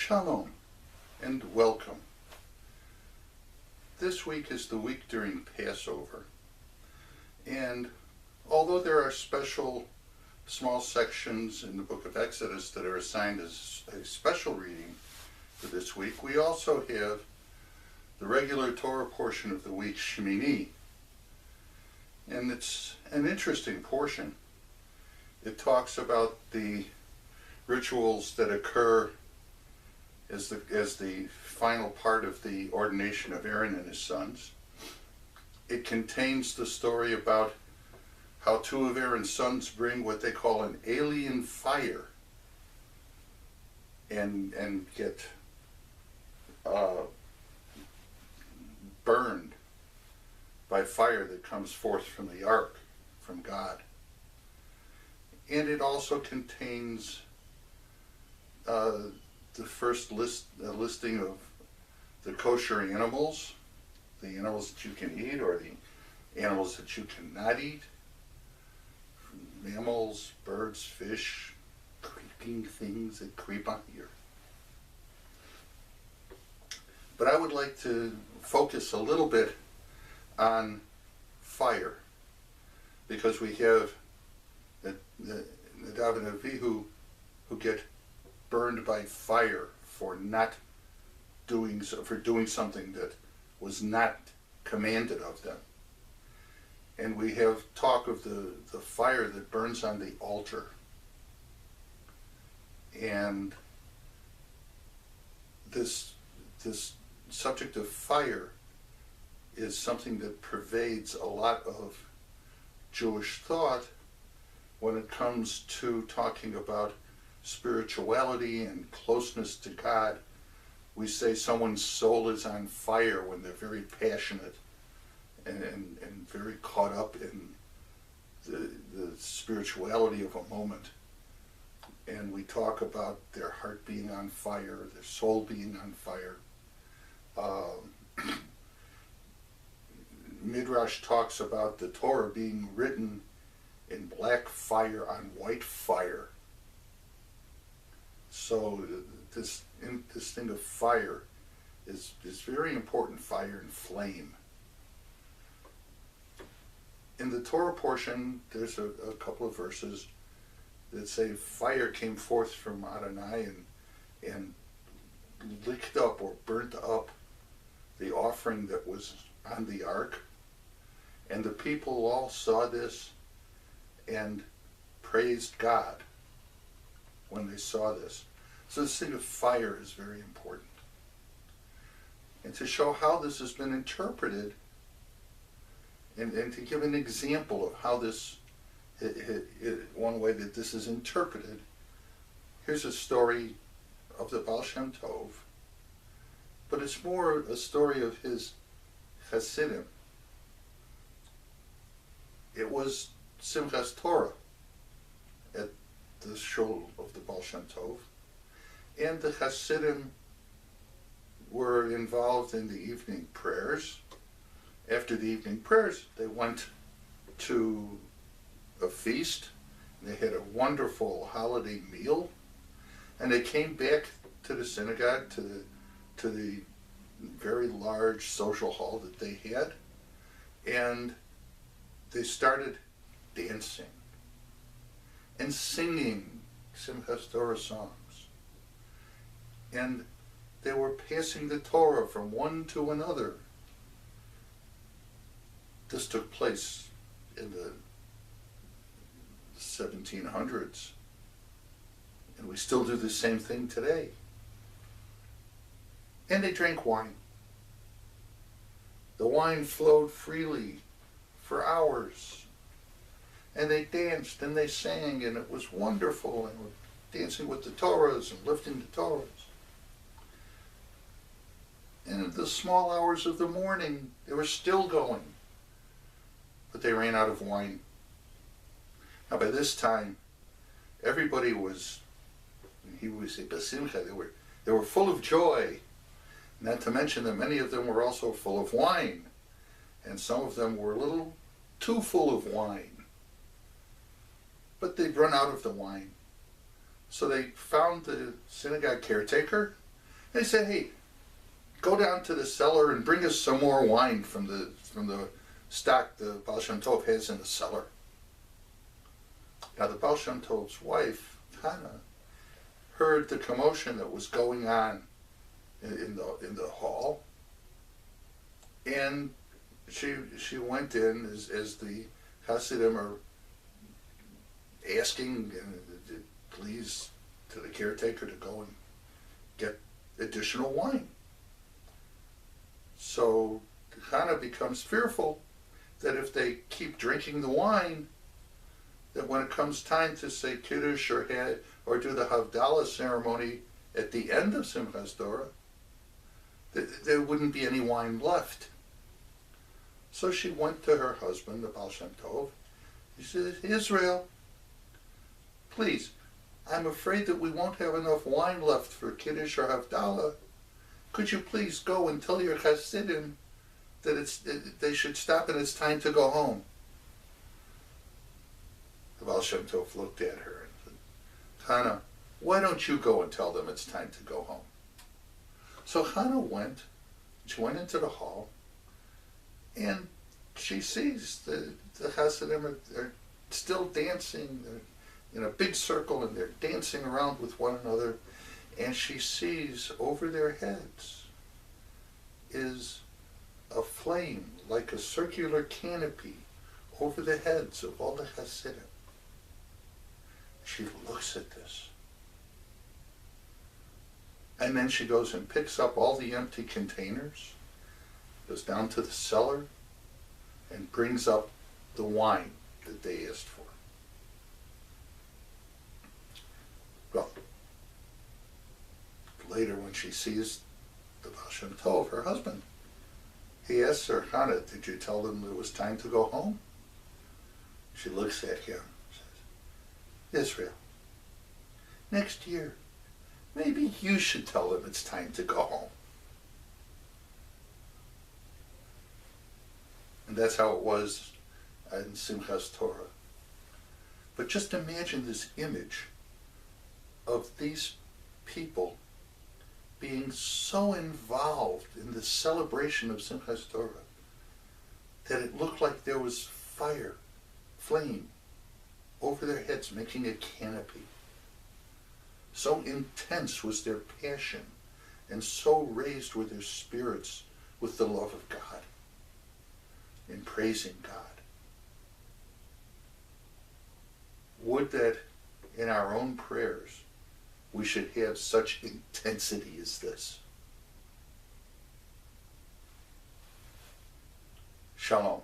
Shalom and welcome. This week is the week during Passover, and although there are special small sections in the book of Exodus that are assigned as a special reading for this week, we also have the regular Torah portion of the week, Shemini, and it's an interesting portion. It talks about the rituals that occur as the final part of the ordination of Aaron and his sons. It contains the story about how two of Aaron's sons bring what they call an alien fire and get burned by fire that comes forth from the ark, from God. And it also contains the first listing of the kosher animals, the animals that you can eat or the animals that you cannot eat, mammals, birds, fish, creeping things that creep on you. But I would like to focus a little bit on fire, because we have the Nadav and Avihu who get burned by fire for doing something that was not commanded of them. And we have talk of the fire that burns on the altar. And this subject of fire is something that pervades a lot of Jewish thought when it comes to talking about spirituality and closeness to God. We say someone's soul is on fire when they're very passionate and very caught up in the spirituality of a moment. And we talk about their heart being on fire, their soul being on fire. Midrash talks about the Torah being written in black fire on white fire. So this thing of fire is very important, fire and flame. In the Torah portion, there's a couple of verses that say fire came forth from Adonai and licked up or burnt up the offering that was on the ark. And the people all saw this and praised God when they saw this. So this thing of fire is very important. And to show how this has been interpreted and to give an example of how this, one way that this is interpreted, here's a story of the Baal Shem Tov, but it's more a story of his Hasidim. It was Simchas Torah at the shul of the Baal Shem Tov, and the Hasidim were involved in the evening prayers. After the evening prayers, they went to a feast, and they had a wonderful holiday meal, and they came back to the synagogue, to the very large social hall that they had, and they started dancing and singing Simchas Torah songs. And they were passing the Torah from one to another. This took place in the 1700s. And we still do the same thing today. And they drank wine. The wine flowed freely for hours. And they danced and they sang, and it was wonderful, and were dancing with the Torahs and lifting the Torahs. And in the small hours of the morning, they were still going, but they ran out of wine. Now by this time, everybody was, he was a basimcha, they were full of joy, not to mention that many of them were also full of wine, and some of them were a little too full of wine. But they'd run out of the wine. So they found the synagogue caretaker They said, hey, go down to the cellar and bring us some more wine from the stock the Baal Shem Tov has in the cellar. Now the Baal Shem Tov's wife, Hannah, heard the commotion that was going on in the hall, and she went in as the Hasidim are asking, please, to the caretaker to go and get additional wine. So Hannah becomes fearful that if they keep drinking the wine, that when it comes time to say Kiddush or do the Havdalah ceremony at the end of Simchas Torah, there wouldn't be any wine left. So she went to her husband, the Baal Shem Tov. She said, Israel, please, I'm afraid that we won't have enough wine left for Kiddush or Havdalah. Could you please go and tell your Hasidim that they should stop and it's time to go home? The Baal Shem Tov looked at her and said, Hannah, why don't you go and tell them it's time to go home? So Hannah went. She went into the hall, and she sees the Hasidim are still dancing. They're in a big circle, and they're dancing around with one another. And she sees over their heads is a flame like a circular canopy over the heads of all the Hasidim. She looks at this. And then she goes and picks up all the empty containers, goes down to the cellar, and brings up the wine that they asked for. Well, later when she sees the Baal Shem Tov, her husband, he asks her, Hannah, did you tell them it was time to go home? She looks at him and says, Israel, next year, maybe you should tell them it's time to go home. And that's how it was in Simchas Torah. But just imagine this image of these people being so involved in the celebration of Simchas Torah that it looked like there was fire, flame, over their heads making a canopy. So intense was their passion, and so raised were their spirits with the love of God, in praising God. Would that in our own prayers we should have such intensity as this. Shalom.